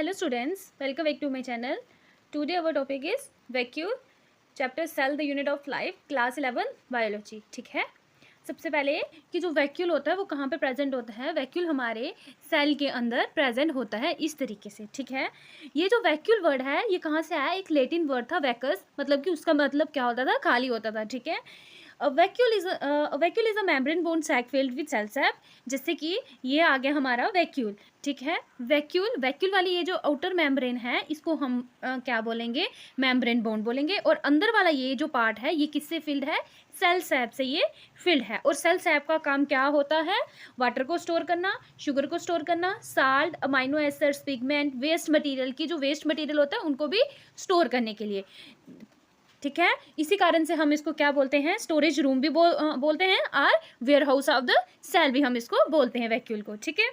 Hello students, welcome back to my channel. Today our topic is vacuole, chapter cell the unit of life, class 11 biology. ठीक है, सबसे पहले कि जो vacuole होता है वो कहाँ पे प्रेजेंट होता है। वैक्यूल हमारे सेल के अंदर प्रेजेंट होता है इस तरीके से। ठीक है, ये जो वैक्यूल वर्ड है ये कहाँ से आया, एक लैटिन वर्ड था वैकस, मतलब कि उसका मतलब क्या होता था, खाली होता था। ठीक है, vacuole is a membrane bound sac filled with cell sap, जैसे कि ये आ गया हमारा वैक्यूल। ठीक है, वैक्यूल वाली ये जो आउटर मेम्ब्रेन है इसको हम क्या बोलेंगे, मेम्ब्रेन बोन बोलेंगे। और अंदर वाला ये जो पार्ट है ये किससे फिल्ड है, सेल सैप से ये फिल्ड है। और सेल सैप का काम क्या होता है, वाटर को स्टोर करना, शुगर को स्टोर करना, salt, amino acids, pigment, waste material की जो वेस्ट मटेरियल होता है उनको भी स्टोर करने के लिए। ठीक है, इसी कारण से हम इसको क्या बोलते हैं, स्टोरेज रूम भी बोलते हैं, और warehouse of the cell भी हम इसको बोलते हैं वैक्यूल को। ठीक है,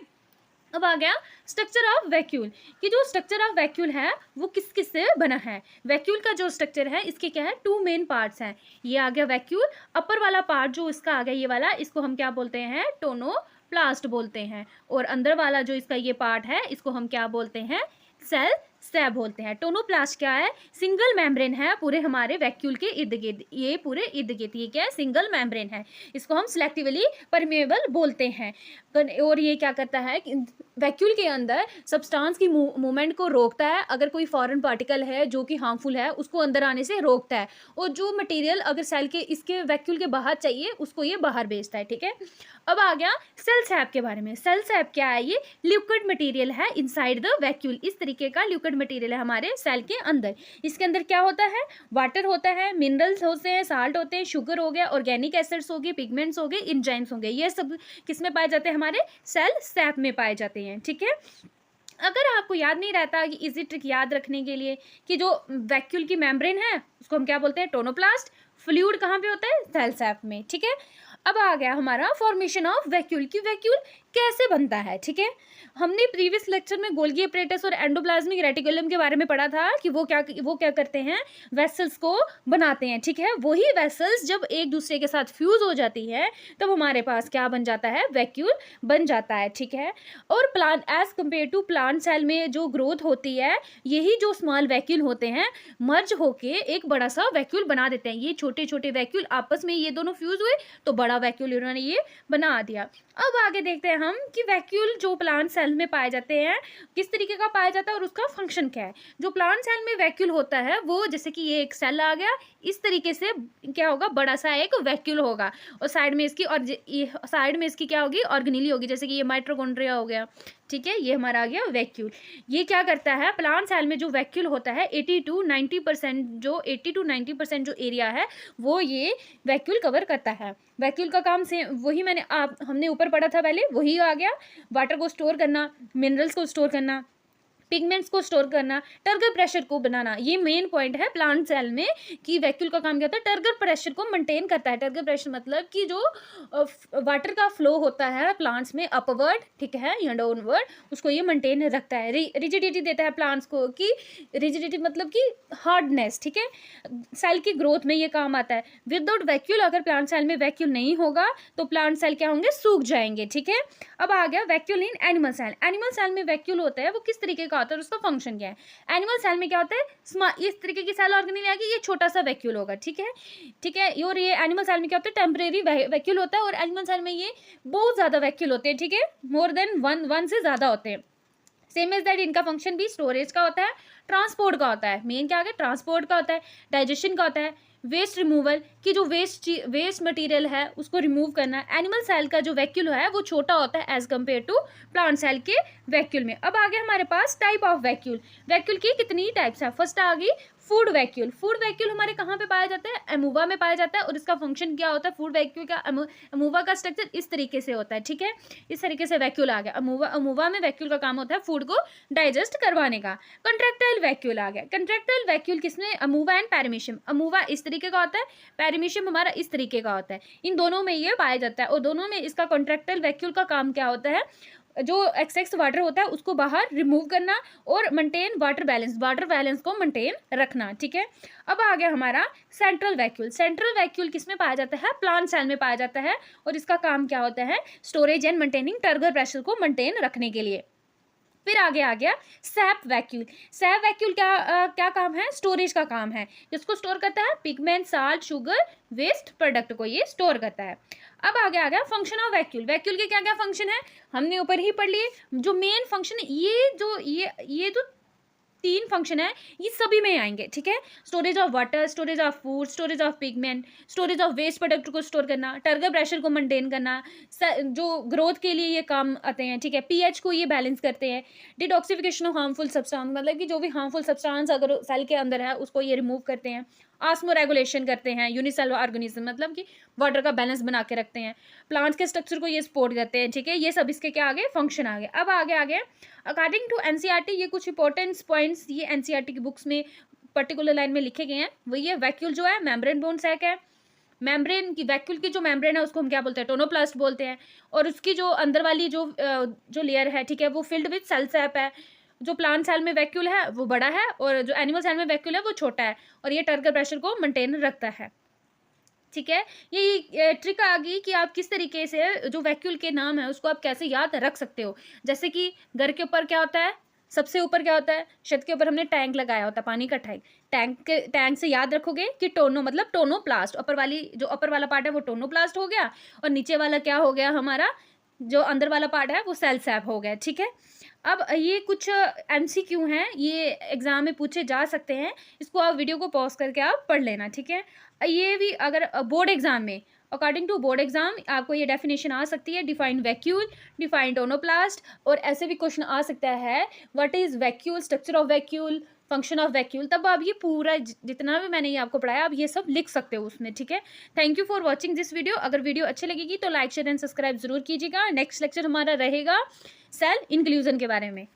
अब आ गया स्ट्रक्चर ऑफ वैक्यूल कि जो स्ट्रक्चर ऑफ वैक्यूल है वो किस किस से बना है। वैक्यूल का जो स्ट्रक्चर है इसके क्या है, टू मेन पार्ट्स हैं। ये आ गया वैक्यूल, अपर वाला पार्ट जो इसका आ गया ये वाला, इसको हम क्या बोलते हैं, टोनोप्लास्ट बोलते हैं। और अंदर वाला जो इसका ये पार्ट है इसको हम क्या बोलते हैं, सेल सैप बोलते हैं। टोनोप्लास्ट क्या है, सिंगल मेम्ब्रेन है पूरे हमारे वैक्यूल के इर्द गिर्द, ये पूरे इर्द गिर्द ये क्या है, सिंगल मेम्ब्रेन है। इसको हम सिलेक्टिवली परमेएबल बोलते हैं। और ये क्या करता है, वैक्यूल के अंदर सब्सटेंस की मूवमेंट को रोकता है। अगर कोई फॉरेन पार्टिकल है जो कि हार्मफुल है उसको अंदर आने से रोकता है। और जो मटेरियल अगर सेल के इसके वैक्यूल के बाहर चाहिए उसको ये बाहर भेजता है। ठीक है, अब आ गया सेल सैप के बारे में। सेल सैप क्या है, ये लिक्विड मटेरियल है इनसाइड द वैक्यूल। इस तरीके का लिक्विड मटेरियल है हमारे सेल के अंदर। इसके अंदर क्या होता है, वाटर होता है, मिनरल्स होते हैं, साल्ट होते हैं, शुगर हो गया, ऑर्गेनिक एसिड्स हो गए, पिगमेंट्स हो गए, एंजाइम्स हो गए। ये सब किस में पाए जाते हैं, हमारे सेल सैप में पाए जाते हैं। ठीक है, अगर आपको याद नहीं रहता कि इजी ट्रिक याद रखने के लिए कि जो वैक्यूल की मेम्ब्रेन है उसको हम क्या बोलते हैं, टोनोप्लास्ट। फ्लूइड कहाँ पे होता है, सेल सैप में। ठीक है, अब आ गया हमारा फॉर्मेशन ऑफ वैक्यूल की वैक्यूल कैसे बनता है। ठीक है, हमने प्रीवियस लेक्चर में गोल्गी अपरेटस और एंडोप्लाज्मिक रेटिकुलम के बारे में पढ़ा था कि वो क्या करते हैं, वेसल्स को बनाते हैं। ठीक है, वही वेसल्स जब एक दूसरे के साथ फ्यूज हो जाती है तब हमारे पास क्या बन जाता है, वैक्यूल बन जाता है। ठीक है, और plant as compare to plant cell में जो ग्रोथ होती है, यही जो स्मॉल वैक्यूल होते हैं मर्ज होके एक बड़ा सा वैक्यूल बना देते हैं। ये छोटे छोटे वैक्यूल आपस में ये दोनों फ्यूज हुए तो बड़ा वैक्यूल इन्होंने ये बना दिया। अब आगे देखते हैं हम कि वैक्यूल जो प्लांट सेल में पाए जाते हैं किस तरीके का पाया जाता है और उसका फंक्शन क्या है। जो प्लांट सेल में वैक्यूल होता है वो जैसे कि ये एक सेल आ गया, इस तरीके से क्या होगा, बड़ा सा एक वैक्यूल होगा। और साइड में इसकी क्या होगी, ऑर्गेनेली होगी, जैसे कि ये माइटोकॉन्ड्रिया हो गया। ठीक है, ये हमारा आ गया वैक्यूल। ये क्या करता है, प्लांट सेल में जो वैक्यूल होता है 80 to 90% जो एरिया है वो ये वैक्यूल कवर करता है। वैक्यूल का काम से वही हमने ऊपर पढ़ा था पहले, वही आ गया, वाटर को स्टोर करना, मिनरल्स को स्टोर करना, पिगमेंट्स को स्टोर करना, टर्गर प्रेशर को बनाना। ये मेन पॉइंट है प्लांट सेल में कि वैक्यूल का काम क्या होता है, टर्गर प्रेशर को मेंटेन करता है। टर्गर प्रेशर मतलब कि जो वाटर का फ्लो होता है प्लांट्स में अपवर्ड, ठीक है, या डाउनवर्ड, उसको ये मेंटेन रखता है। रिजिडिटी देता है प्लांट्स को, कि रिजिडिटी मतलब कि हार्डनेस। ठीक है, सेल की ग्रोथ में ये काम आता है। विदाउट वैक्यूल, अगर प्लांट सेल में वैक्यूल नहीं होगा तो प्लांट सेल क्या होंगे, सूख जाएंगे। ठीक है, अब आ गया vacuole in animal cell. Animal cell में वैक्यूल होता है वो किस तरीके का होता है, उसका फंक्शन क्या है। एनिमल सेल में क्या होता है, इस तरीके की सेल ऑर्गेनेल आएगी, ये छोटा सा वैक्यूल होगा। ठीक है, और ये एनिमल सेल में क्या होता है, टेम्परेरी वैक्यूल होता है। और एनिमल सेल में ये बहुत ज्यादा वैक्यूल होते हैं। ठीक है, मोर देन वन से ज्यादा होते हैं। सेम एज दैट इनका फंक्शन भी स्टोरेज का होता है, ट्रांसपोर्ट का होता है। मेन क्या है, ट्रांसपोर्ट का होता है, डाइजेशन का होता है, वेस्ट रिमूवल की जो वेस्ट मटेरियल है उसको रिमूव करना। एनिमल सेल का जो वैक्यूल है वो छोटा होता है as compare to plant cell के वैक्यूल में। अब आ गया हमारे पास टाइप ऑफ वैक्यूल। वैक्यूल की कितनी टाइप्स है, फर्स्ट आ गई फूड वैक्यूल। फूड वैक्यूल हमारे कहाँ पे पाया जाता है, अमूबा में पाया जाता है। और इसका फंक्शन क्या होता है, फूड वैक्यूल का अमूबा का स्ट्रक्चर इस तरीके से होता है। ठीक है, इस तरीके से वैक्यूल आ गया। अमूबा में वैक्यूल का काम होता है फूड को डाइजेस्ट करवाने का। कंट्रैक्टाइल वैक्यूल आ गया। कंट्रैक्टाइल वैक्यूल किसमें, अमूबा एंड पैरामीशियम। अमूबा इस तरीके का होता है, पैरामीशियम हमारा इस तरीके का होता है। इन दोनों में ये पाया जाता है। और दोनों में इसका कंट्रैक्टाइल वैक्यूल का काम क्या होता है, जो एक्सेस वाटर होता है उसको बाहर रिमूव करना और मेंटेन वाटर बैलेंस को मेंटेन रखना। ठीक है, अब आ गया हमारा सेंट्रल वैक्यूल। सेंट्रल वैक्यूल किसमें पाया जाता है, प्लांट सेल में पाया जाता है। और इसका काम क्या होता है, storage and maintaining, turgor pressure को मेंटेन रखने के लिए। फिर आगे आ गया सैप वैक्यूल। सैप वैक्यूल क्या काम है? स्टोरेज का काम है। जिसको स्टोर करता है? Pigment, salt, sugar, waste product को ये स्टोर करता है। अब आगे आ गया फंक्शन ऑफ वैक्यूल। वैक्यूल के क्या क्या फंक्शन है हमने ऊपर ही पढ़ लिए। जो मेन फंक्शन ये जो 3 फंक्शन है ये सभी में आएंगे, ठीक है। Storage of water, storage of food, storage of pigment, storage of waste product को स्टोर करना, टर्गर प्रेशर को मेंटेन करना, जो ग्रोथ के लिए ये काम आते हैं, ठीक है। पीएच को ये बैलेंस करते हैं। डिटॉक्सिफिकेशन ऑफ हार्मफुल सब्सटेंस, मतलब कि जो भी हार्मफुल सब्सटेंस अगर सेल के अंदर है उसको ये रिमूव करते हैं। आस्मो रेगुलेशन करते हैं। यूनिसेलुलर ऑर्गेनिज्म, मतलब कि वाटर का बैलेंस बना के रखते हैं। प्लांट्स के स्ट्रक्चर को ये सपोर्ट करते हैं, ठीक है। ये सब इसके क्या आगे फंक्शन आ गए। अब आगे आ गए अकॉर्डिंग टू एनसीईआरटी, ये कुछ इंपॉर्टेंट पॉइंट्स ये एनसीईआरटी की बुक्स में पर्टिकुलर लाइन में लिखे गए हैं। वही है वैक्यूल जो है मेम्ब्रेन बोन सैक है। मेम्ब्रेन की वैक्यूल की जो मेम्ब्रेन है उसको हम क्या बोलते हैं? टोनोप्लास्ट बोलते हैं। और उसकी जो अंदर वाली जो लेयर है, ठीक है, वो फिल्ड विद सेल सैप है। जो प्लांट सेल में वैक्यूल है वो बड़ा है और जो एनिमल सेल में वैक्यूल है वो छोटा है और ये टर्गर प्रेशर को मेंटेन रखता है, ठीक है। ये ट्रिक आ गई कि आप किस तरीके से जो वैक्यूल के नाम है उसको आप कैसे याद रख सकते हो। जैसे कि घर के ऊपर क्या होता है? सबसे ऊपर क्या होता है? छत के ऊपर हमने टैंक लगाया होता है, पानी का टैंक से याद रखोगे कि टोनो मतलब टोनोप्लास्ट, जो अपर वाला पार्ट है वो टोनोप्लास्ट हो गया और नीचे वाला क्या हो गया हमारा, जो अंदर वाला पार्ट है वो सेल सैप हो गया, ठीक है। अब ये कुछ एमसीक्यू हैं, ये एग्जाम में पूछे जा सकते हैं। इसको आप वीडियो को पॉज करके आप पढ़ लेना, ठीक है। ये भी अगर बोर्ड एग्जाम में अकॉर्डिंग टू बोर्ड एग्जाम आपको ये डेफिनेशन आ सकती है, डिफाइन वैक्यूल, डिफाइन टोनोप्लास्ट, और ऐसे भी क्वेश्चन आ सकता है what is vacuole, structure of vacuole, function of vacuole. तब आप ये पूरा जितना भी मैंने ये आपको पढ़ाया आप ये सब लिख सकते हो उसमें, ठीक है। Thank you for watching this video. अगर वीडियो अच्छी लगेगी तो लाइक शेयर एंड सब्सक्राइब जरूर कीजिएगा। नेक्स्ट लेक्चर हमारा रहेगा सेल इंक्लूजन के बारे में।